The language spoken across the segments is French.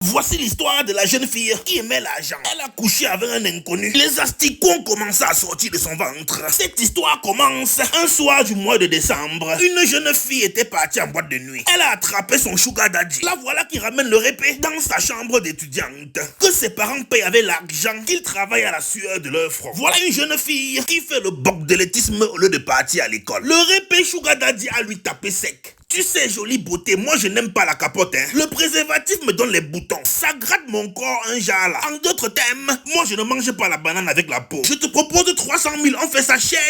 Voici l'histoire de la jeune fille qui aimait l'argent. Elle a couché avec un inconnu. Les asticots ont commencé à sortir de son ventre. Cette histoire commence un soir du mois de décembre. Une jeune fille était partie en boîte de nuit. Elle a attrapé son sugar daddy. La voilà qui ramène le répé dans sa chambre d'étudiante. Que ses parents payent avec l'argent qu'ils travaillent à la sueur de leur front. Voilà une jeune fille qui fait le bordélétisme au lieu de partir à l'école. Le répé sugar daddy a lui tapé sec. Tu sais, jolie beauté, moi je n'aime pas la capote, hein. Le préservatif me donne les boutons. Ça gratte mon corps un genre là. En d'autres termes, moi je ne mange pas la banane avec la peau. Je te propose 300 000, on fait ça cher.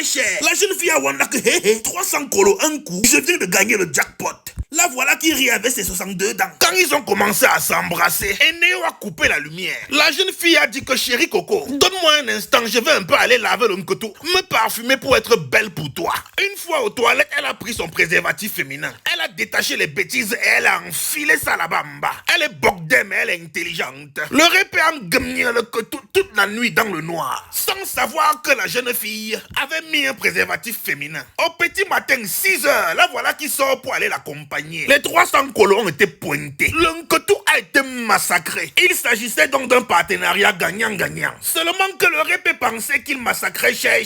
La jeune fille a wanda que 300 colos un coup. Je viens de gagner le jackpot. La voilà qui rit avec ses 62 dents. Quand ils ont commencé à s'embrasser, Eneo a coupé la lumière. La jeune fille a dit que chérie Coco, donne-moi un instant, je vais un peu aller laver le nkoto, me parfumer pour être belle pour toi. Une fois aux toilettes, elle a pris son préservatif féminin. Elle a détaché les bêtises et elle a enfilé ça là-bas en bas. Elle est bordée mais elle est intelligente. Le répé a gagné le koto toute la nuit dans le noir, sans savoir que la jeune fille avait mis un préservatif féminin. Au petit matin, 6 heures, la voilà qui sort pour aller l'accompagner. Les 300 colons ont été pointés. Le Nkoto a été massacré. Il s'agissait donc d'un partenariat gagnant-gagnant. Seulement que le répé pensait qu'il massacrait cher,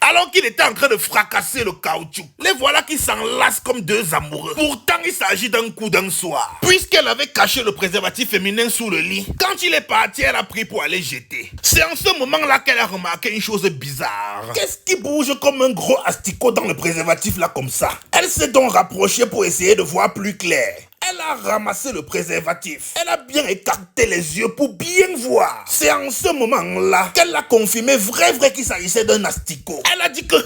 alors qu'il était en train de fracasser le caoutchouc. Les voilà qui s'enlacent comme deux amoureux. Pourtant, il s'agit d'un coup d'un soir. Puisqu'elle avait caché le préservatif féminin sous le lit, quand il est parti, elle a pris pour aller jeter. C'est en ce moment-là qu'elle a remarqué une chose bizarre. Qu'est-ce qui bouge comme un gros asticot dans le préservatif là comme ça? Elle s'est donc rapprochée pour essayer de voir plus clair. Elle a ramassé le préservatif. Elle a bien écarté les yeux pour bien voir. C'est en ce moment-là qu'elle a confirmé vrai qu'il s'agissait d'un asticot. Elle a dit que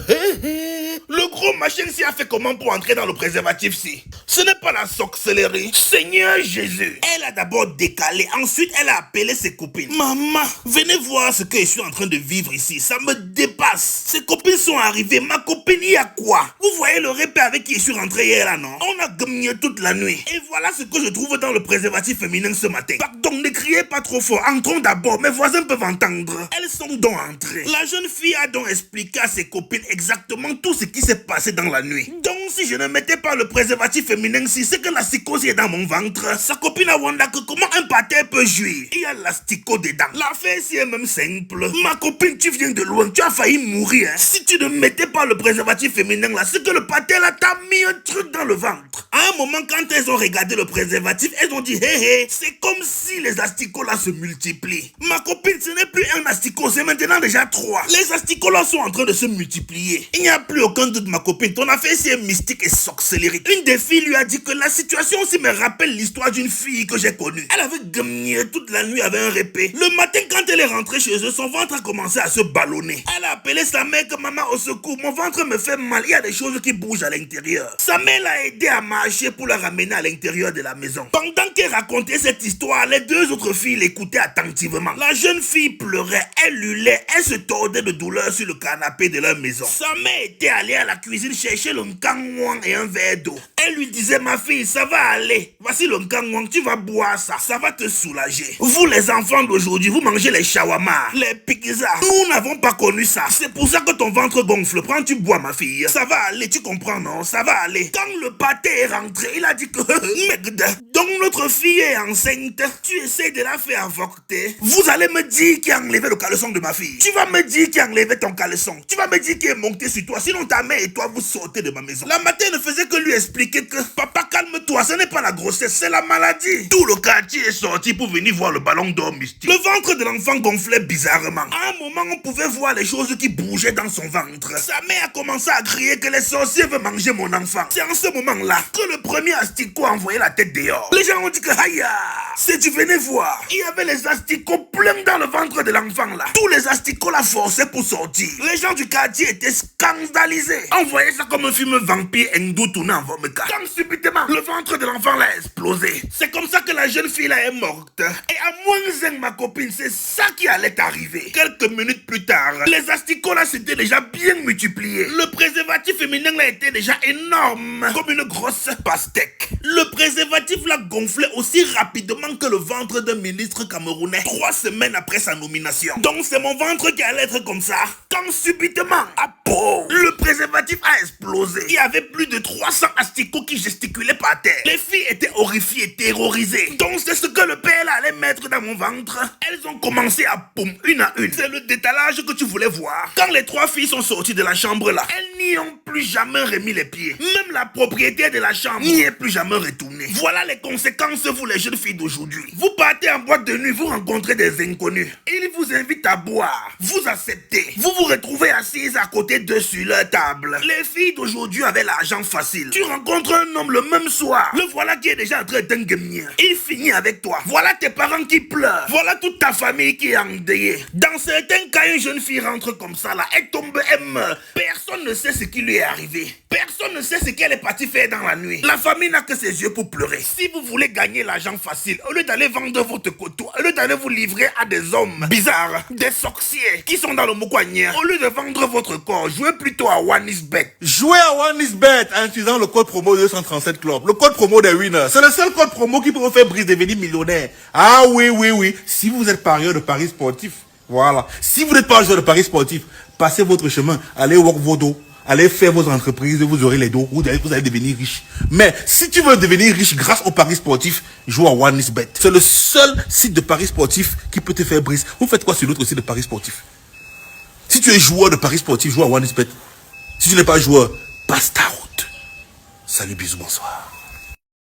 le gros machin s'y a fait comment pour entrer dans le préservatif-ci? Ce n'est pas la sorcellerie. Seigneur Jésus. Elle a d'abord décalé. Ensuite, elle a appelé ses copines. Maman, venez voir ce que je suis en train de vivre ici. Ça me dépasse. Ses copines sont arrivées. Ma copine, il y a quoi? Vous voyez le répé avec qui je suis rentré hier là, non? On a gagné toute la nuit. Et voilà ce que je trouve dans le préservatif féminin ce matin. Pardon, ne criez pas trop fort. Entrons d'abord. Mes voisins peuvent entendre. Elles sont donc entrées. La jeune fille a donc expliqué à ses copines exactement tout ce qui s'est passé dans la nuit. Donc, si je ne mettais pas le préservatif féminin, si c'est que l'asticose est dans mon ventre, sa copine a wanda que comment un pâté peut jouir. Il y a l'asticot dedans. L'affaire ici est même simple. Ma copine, tu viens de loin. Tu as failli mourir. Hein. Si tu ne mettais pas le préservatif féminin là, c'est que le pâté là t'a mis un truc dans le ventre. À un moment, quand elles ont regardé le préservatif, elles ont dit c'est comme si les asticots là se multiplient. Ma copine, ce n'est plus un asticot, c'est maintenant déjà 3. Les asticots là sont en train de se multiplier. Il n'y a plus aucun doute, ma copine, ton affaire c'est mystique et sorcellerie. Une des filles lui a dit que la situation aussi me rappelle l'histoire d'une fille que j'ai connue. Elle avait gagné toute la nuit avec un répé. Le matin, quand elle est rentrée chez eux, son ventre a commencé à se ballonner. Elle a appelé sa mère que maman au secours, mon ventre me fait mal, il y a des choses qui bougent à l'intérieur. Sa mère l'a aidé à marcher pour la ramener à l'intérieur de la maison. Pendant qu'elle racontait cette histoire, les deux autres filles l'écoutaient attentivement. La jeune fille pleurait, elle hurlait, elle se tordait de douleur sur le canapé de leur maison. Sa mère était allée à la cuisine chercher le nkangwang et un verre d'eau. Elle lui disait, ma fille, ça va aller. Voici le nkangwang, tu vas boire ça. Ça va te soulager. Vous les enfants d'aujourd'hui, vous mangez les shawarma, les pizzas. Nous n'avons pas connu ça. C'est pour ça que ton ventre gonfle. Prends, tu bois, ma fille. Ça va aller, tu comprends, non? Ça va aller. Quand le pâté est rentré, il a dit que donc notre fille est enceinte. Tu essaies de la faire avorter. Vous allez me dire qui a enlevé le caleçon de ma fille. Tu vas me dire qui a enlevé ton caleçon. Tu vas me dire qui est monté sur toi. Sinon ta mère et toi vous sortez de ma maison. La matin ne faisait que lui expliquer que papa calme-toi, ce n'est pas la grossesse, c'est la maladie. Tout le quartier est sorti pour venir voir le ballon d'or mystique. Le ventre de l'enfant gonflait bizarrement. À un moment on pouvait voir les choses qui bougeaient dans son ventre. Sa mère a commencé à crier que les sorciers veulent manger mon enfant. C'est en ce moment-là que le premier asticot a envoyé la tête dehors. Les gens ont dit que aïe, si tu venais voir, il y avait les asticots pleins dans le ventre de l'enfant là. Tous les asticots la forçaient pour sortir. Les gens du quartier étaient scandalisés. On voyait ça comme un film vampire hindou tourné en vomica. Comme subitement, le ventre de l'enfant là a explosé. C'est comme ça que la jeune fille là est morte. Et à moins ma copine, c'est ça qui allait arriver. Quelques minutes plus tard, les asticots là s'étaient déjà bien multipliés. Le préservatif féminin là était déjà énorme, comme une grosse pastèque. Le préservatif là gonflait aussi rapidement que le ventre d'un ministre camerounais 3 semaines après sa nomination. Donc c'est mon ventre qui allait être comme ça. Quand subitement, à Bon, le préservatif a explosé. Il y avait plus de 300 asticots qui gesticulaient par terre. Les filles étaient horrifiées, terrorisées. Donc c'est ce que le père allait mettre dans mon ventre. Elles ont commencé à poum, une à une. C'est le détalage que tu voulais voir. Quand les 3 filles sont sorties de la chambre là, elles n'y ont plus jamais remis les pieds. Même la propriétaire de la chambre n'y est plus jamais retournée. Voilà les conséquences, vous les jeunes filles d'aujourd'hui. Vous partez en boîte de nuit, vous rencontrez des inconnus. Ils vous invitent à boire. Vous acceptez. Vous vous retrouvez assises à côté d'eux sur leur table. Les filles d'aujourd'hui avaient l'argent facile. Tu rencontres un homme le même soir. Le voilà qui est déjà en train d'engueuler. Il finit avec toi. Voilà tes parents qui pleurent. Voilà toute ta famille qui est endeuillée. Dans certains cas, une jeune fille rentre comme ça là. Elle tombe, elle meurt. Personne ne sait ce qui lui est arrivé. Personne ne sait ce qu'elle est partie faire dans la nuit. La famille n'a que ses yeux pour pleurer. Si vous voulez gagner l'argent facile, au lieu d'aller vendre votre coteau, au lieu d'aller vous livrer à des hommes bizarres, des sorciers qui sont dans le Moukwanya, au lieu de vendre votre corps, jouez plutôt à OneIsBet. Jouez à OneIsBet en utilisant le code promo 237 Club, le code promo des winners. C'est le seul code promo qui peut vous faire Brice devenir millionnaire. Ah oui, oui, oui. Si vous êtes parieur de paris sportif, voilà. Si vous n'êtes pas joueur de paris sportif, passez votre chemin, allez work vos dos. Allez faire vos entreprises, vous aurez les dos, vous allez devenir riche. Mais si tu veux devenir riche grâce au paris sportif, joue à OneIsBet. C'est le seul site de paris sportif qui peut te faire Brice. Vous faites quoi sur l'autre site de paris sportif? Si tu es joueur de paris sportif, joue à OneIsBet. Si tu n'es pas joueur, passe ta route. Salut, bisous, bonsoir.